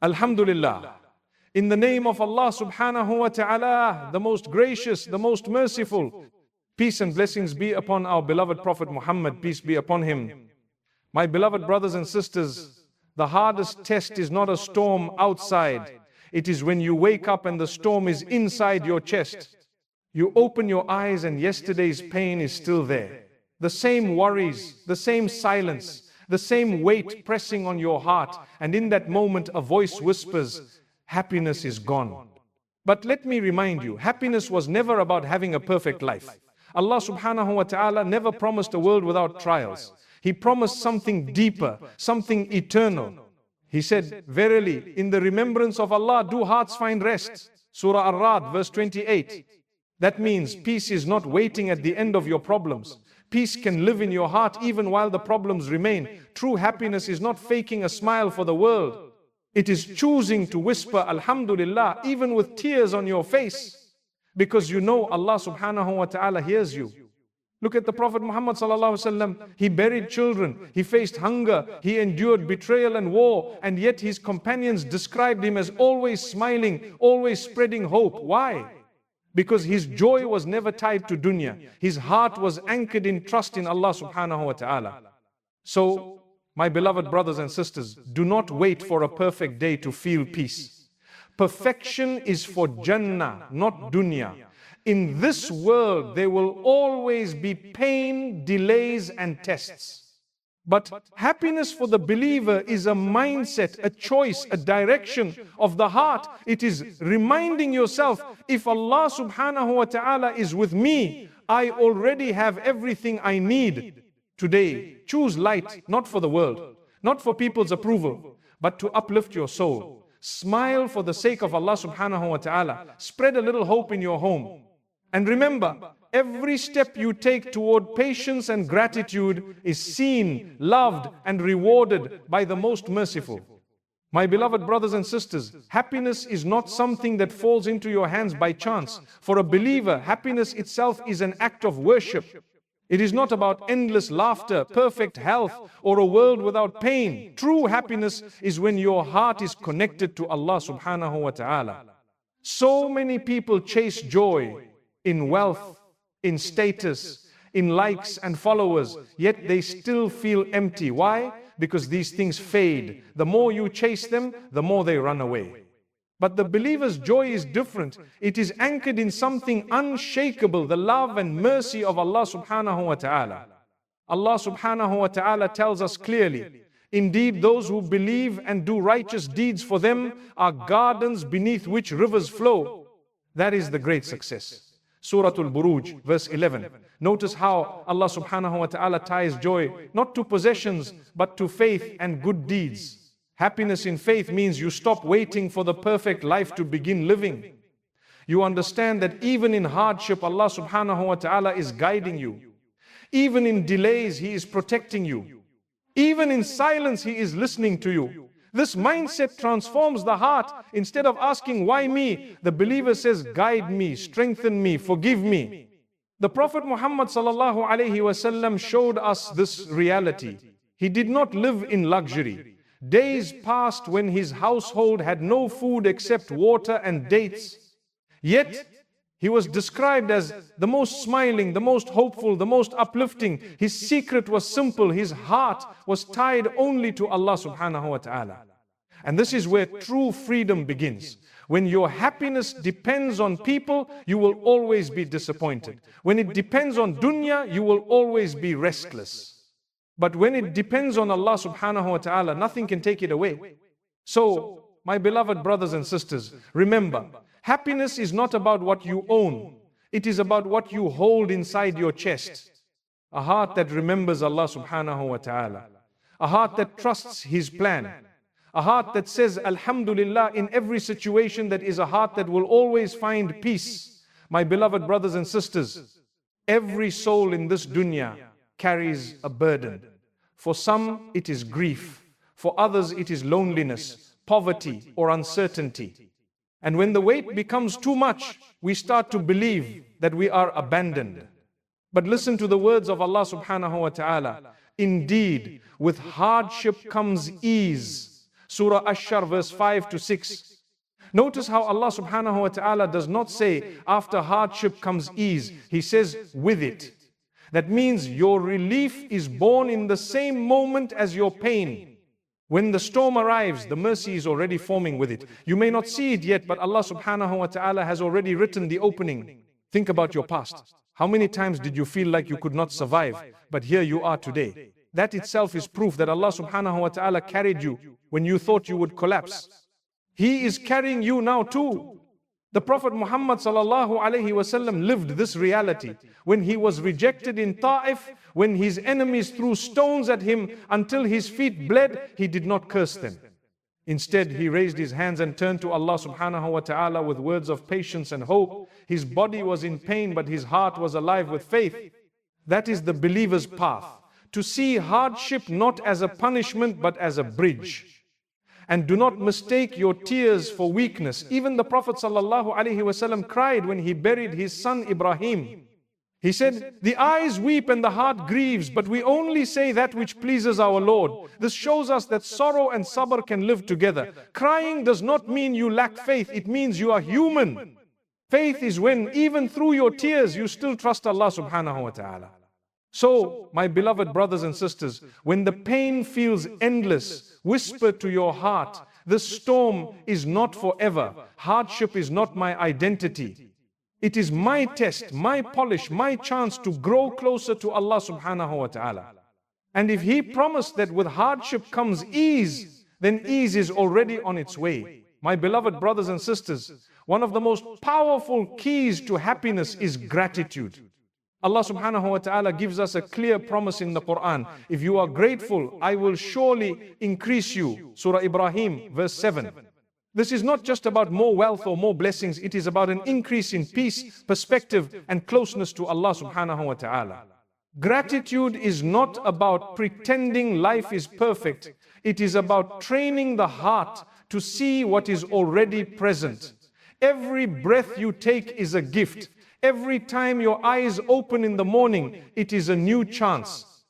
Alhamdulillah. In the name of Allah subhanahu wa ta'ala, the most gracious, the most merciful. Peace and blessings be upon our beloved Prophet Muhammad, peace be upon him. My beloved brothers and sisters, the hardest test is not a storm outside. It is when you wake up and the storm is inside your chest. You open your eyes and yesterday's pain is still there. The same worries, the same silence, the same weight pressing on your heart. And in that moment a voice whispers, happiness is gone. But let me remind you, happiness was never about having a perfect life. Allah subhanahu wa ta'ala never promised a world without trials. He promised something deeper, something eternal. He said, verily, in the remembrance of Allah do hearts find rest. Surah Ar-Ra'd, verse 28. That means peace is not waiting at the end of your problems. Peace can live in your heart even while the problems remain. True happiness is not faking a smile for the world. It is choosing to whisper Alhamdulillah even with tears on your face, because you know Allah subhanahu wa ta'ala hears you. Look at the Prophet Muhammad sallallahu alaihi wasallam. He buried children, he faced hunger, he endured betrayal and war, and yet his companions described him as always smiling, always spreading hope. Why? Because his joy was never tied to dunya. His heart was anchored in trust in Allah subhanahu wa ta'ala. So, my beloved brothers and sisters, do not wait for a perfect day to feel peace. Perfection is for Jannah, not dunya. In this world, there will always be pain, delays, and tests. But happiness for the believer is a mindset, a choice, a direction of the heart. It is reminding yourself, if Allah subhanahu wa ta'ala is with me, I already have everything I need. Today, choose light, not for the world, not for people's approval, but to uplift your soul. Smile for the sake of Allah subhanahu wa ta'ala. Spread a little hope in your home. And remember, every step you take toward patience and gratitude is seen, loved, and rewarded by the most merciful. My beloved brothers and sisters, happiness is not something that falls into your hands by chance. For a believer, happiness itself is an act of worship. It is not about endless laughter, perfect health, or a world without pain. True happiness is when your heart is connected to Allah subhanahu wa ta'ala. So many people chase joy in wealth, in status, in likes and followers, yet they still feel empty. Why? Because these things fade. The more you chase them, the more they run away. But the believer's joy is different. It is anchored in something unshakable, the love and mercy of Allah subhanahu wa ta'ala. Allah subhanahu wa ta'ala tells us clearly, indeed those who believe and do righteous deeds, for them are gardens beneath which rivers flow. That is the great success. Surah Al-Buruj, verse 11. Notice how Allah subhanahu wa ta'ala ties joy not to possessions but to faith and good deeds. Happiness in faith means you stop waiting for the perfect life to begin living. You understand that even in hardship, Allah subhanahu wa ta'ala is guiding you. Even in delays, He is protecting you. Even in silence, He is listening to you. This mindset transforms the heart. Instead of asking, why me? The believer says, guide me, strengthen me, forgive me. The Prophet Muhammad sallallahu alaihi wasallam showed us this reality. He did not live in luxury. Days passed when his household had no food except water and dates. Yet, he was described as the most smiling, the most hopeful, the most uplifting. His secret was simple. His heart was tied only to Allah subhanahu wa ta'ala. And this is where true freedom begins. When your happiness depends on people, you will always be disappointed. When it depends on dunya, you will always be restless. But when it depends on Allah subhanahu wa ta'ala, nothing can take it away. So, my beloved brothers and sisters, remember, happiness is not about what you own. It is about what you hold inside your chest. A heart that remembers Allah subhanahu wa ta'ala. A heart that trusts His plan. A heart that says Alhamdulillah in every situation. That is a heart that will always find peace. My beloved brothers and sisters, every soul in this dunya carries a burden. For some it is grief. For others it is loneliness, poverty or uncertainty. And when the weight becomes too much, we start to believe that we are abandoned. But listen to the words of Allah subhanahu wa ta'ala. Indeed, with hardship comes ease. Surah Ash-Shar verse 5 to 6. Notice how Allah subhanahu wa ta'ala does not say after hardship comes ease. He says with it. That means your relief is born in the same moment as your pain. When the storm arrives, the mercy is already forming with it. You may not see it yet, but Allah subhanahu wa ta'ala has already written the opening. Think about your past. How many times did you feel like you could not survive, but here you are today? That itself is proof that Allah subhanahu wa ta'ala carried you when you thought you would collapse. He is carrying you now too. The Prophet Muhammad sallallahu alaihi wasallam lived this reality. When he was rejected in Ta'if, when his enemies threw stones at him until his feet bled, he did not curse them. Instead, he raised his hands and turned to Allah subhanahu wa ta'ala with words of patience and hope. His body was in pain, but his heart was alive with faith. That is the believer's path. To see hardship not as a punishment, but as a bridge. And do not mistake your tears for weakness. Even the Prophet ﷺ cried when he buried his son Ibrahim. He said, the eyes weep and the heart grieves, but we only say that which pleases our Lord. This shows us that sorrow and sabr can live together. Crying does not mean you lack faith. It means you are human. Faith is when even through your tears you still trust Allah subhanahu wa ta'ala. So, my beloved brothers and sisters, when the pain feels endless, whisper to your heart, this storm is not forever. Hardship is not my identity. It is my test, my polish, my chance to grow closer to Allah subhanahu wa ta'ala. And if He promised that with hardship comes ease, then ease is already on its way. My beloved brothers and sisters, one of the most powerful keys to happiness is gratitude. Allah subhanahu wa ta'ala gives us a clear promise in the Quran. If you are grateful, I will surely increase you. Surah Ibrahim, verse 7. This is not just about more wealth or more blessings. It is about an increase in peace, perspective, and closeness to Allah subhanahu wa ta'ala. Gratitude is not about pretending life is perfect. It is about training the heart to see what is already present. Every breath you take is a gift. Every time your eyes open in the morning, it is a new chance.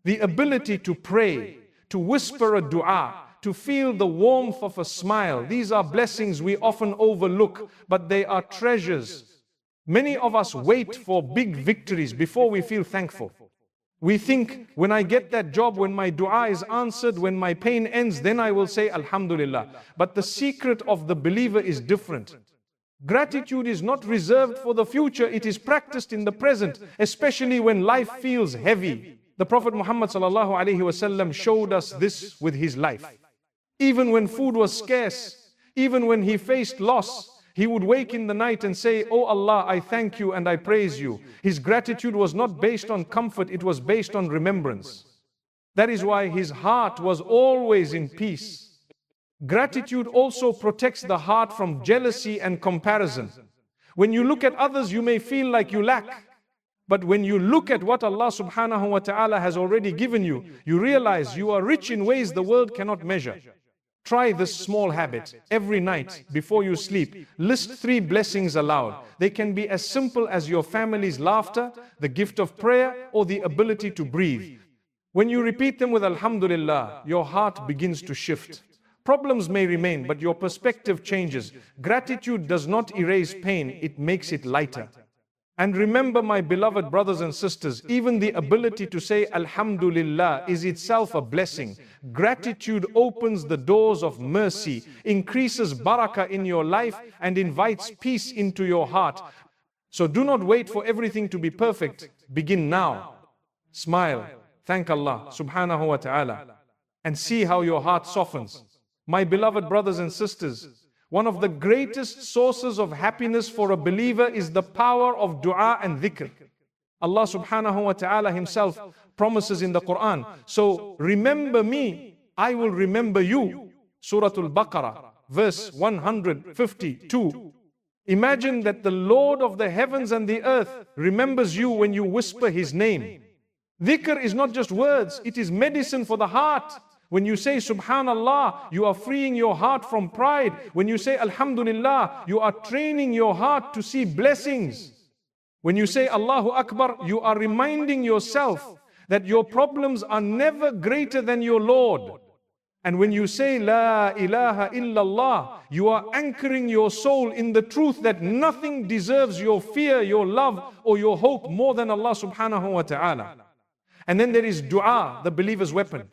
The ability to pray, to whisper a dua, to feel the warmth of a smile, these are blessings we often overlook, but they are treasures. Many of us wait for big victories before we feel thankful. We think, when I get that job, when my dua is answered, when my pain ends, then I will say Alhamdulillah. But the secret of the believer is different. Gratitude is not reserved for the future, it is practiced in the present, especially when life feels heavy. The Prophet Muhammad ﷺ showed us this with his life. Even when food was scarce, even when he faced loss, he would wake in the night and say, "Oh Allah, I thank you and I praise you." His gratitude was not based on comfort, it was based on remembrance. That is why his heart was always in peace. Gratitude also protects the heart from jealousy and comparison. When you look at others, you may feel like you lack. But when you look at what Allah subhanahu wa ta'ala has already given you, you realize you are rich in ways the world cannot measure. Try this small habit. Every night, before you sleep, list 3 blessings aloud. They can be as simple as your family's laughter, the gift of prayer, or the ability to breathe. When you repeat them with Alhamdulillah, your heart begins to shift. Problems may remain, but your perspective changes. Gratitude does not erase pain, it makes it lighter. And remember, my beloved brothers and sisters, even the ability to say Alhamdulillah is itself a blessing. Gratitude opens the doors of mercy, increases barakah in your life, and invites peace into your heart. So do not wait for everything to be perfect. Begin now. Smile, thank Allah subhanahu wa ta'ala, and see how your heart softens. My beloved brothers and sisters, one of the greatest sources of happiness for a believer is the power of dua and dhikr. Allah subhanahu wa ta'ala himself promises in the Quran, so remember me, I will remember you. Surah Al-Baqarah, verse 152. Imagine that the Lord of the heavens and the earth remembers you when you whisper His name. Dhikr is not just words, it is medicine for the heart. When you say Subhanallah, you are freeing your heart from pride. When you say Alhamdulillah, you are training your heart to see blessings. When you say Allahu Akbar, you are reminding yourself that your problems are never greater than your Lord. And when you say La ilaha illallah, you are anchoring your soul in the truth that nothing deserves your fear, your love, or your hope more than Allah subhanahu wa ta'ala. And then there is dua, the believer's weapon.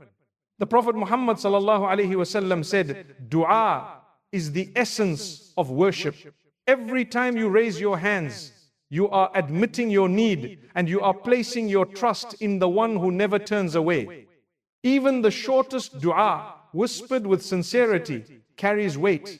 The Prophet Muhammad sallallahu alaihi wasallam said, dua is the essence of worship. Every time you raise your hands, you are admitting your need and you are placing your trust in the one who never turns away. Even the shortest dua, whispered with sincerity, carries weight.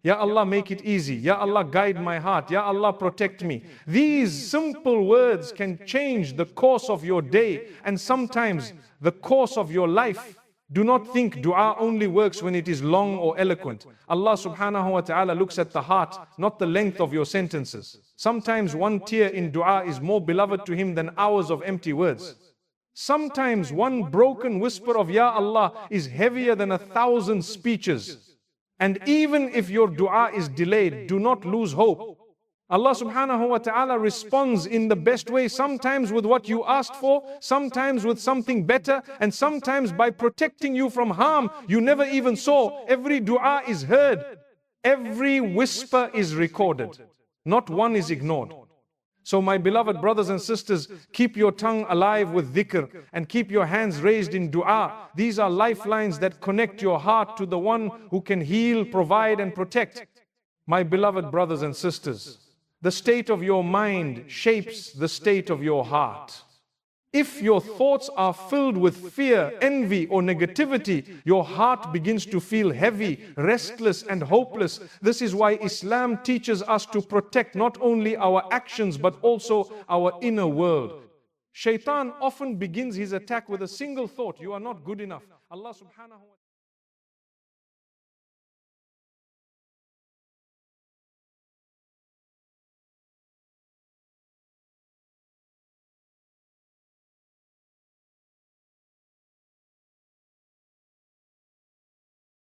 Ya Allah, make it easy. Ya Allah, guide my heart. Ya Allah, protect me. These simple words can change the course of your day and sometimes the course of your life. Do not think dua only works when it is long or eloquent. Allah subhanahu wa ta'ala looks at the heart, not the length of your sentences. Sometimes one tear in dua is more beloved to Him than hours of empty words. Sometimes one broken whisper of Ya Allah is heavier than 1,000 speeches. And even if your dua is delayed, do not lose hope. Allah subhanahu wa ta'ala responds in the best way, sometimes with what you asked for, sometimes with something better, and sometimes by protecting you from harm you never even saw. Every dua is heard. Every whisper is recorded. Not one is ignored. So my beloved brothers and sisters, keep your tongue alive with dhikr and keep your hands raised in dua. These are lifelines that connect your heart to the one who can heal, provide and protect. My beloved brothers and sisters, the state of your mind shapes the state of your heart. If your thoughts are filled with fear, envy or negativity, your heart begins to feel heavy, restless and hopeless. This is why Islam teaches us to protect not only our actions but also our inner world. Shaitan often begins his attack with a single thought: you are not good enough. Allah subhanahu wa ta'ala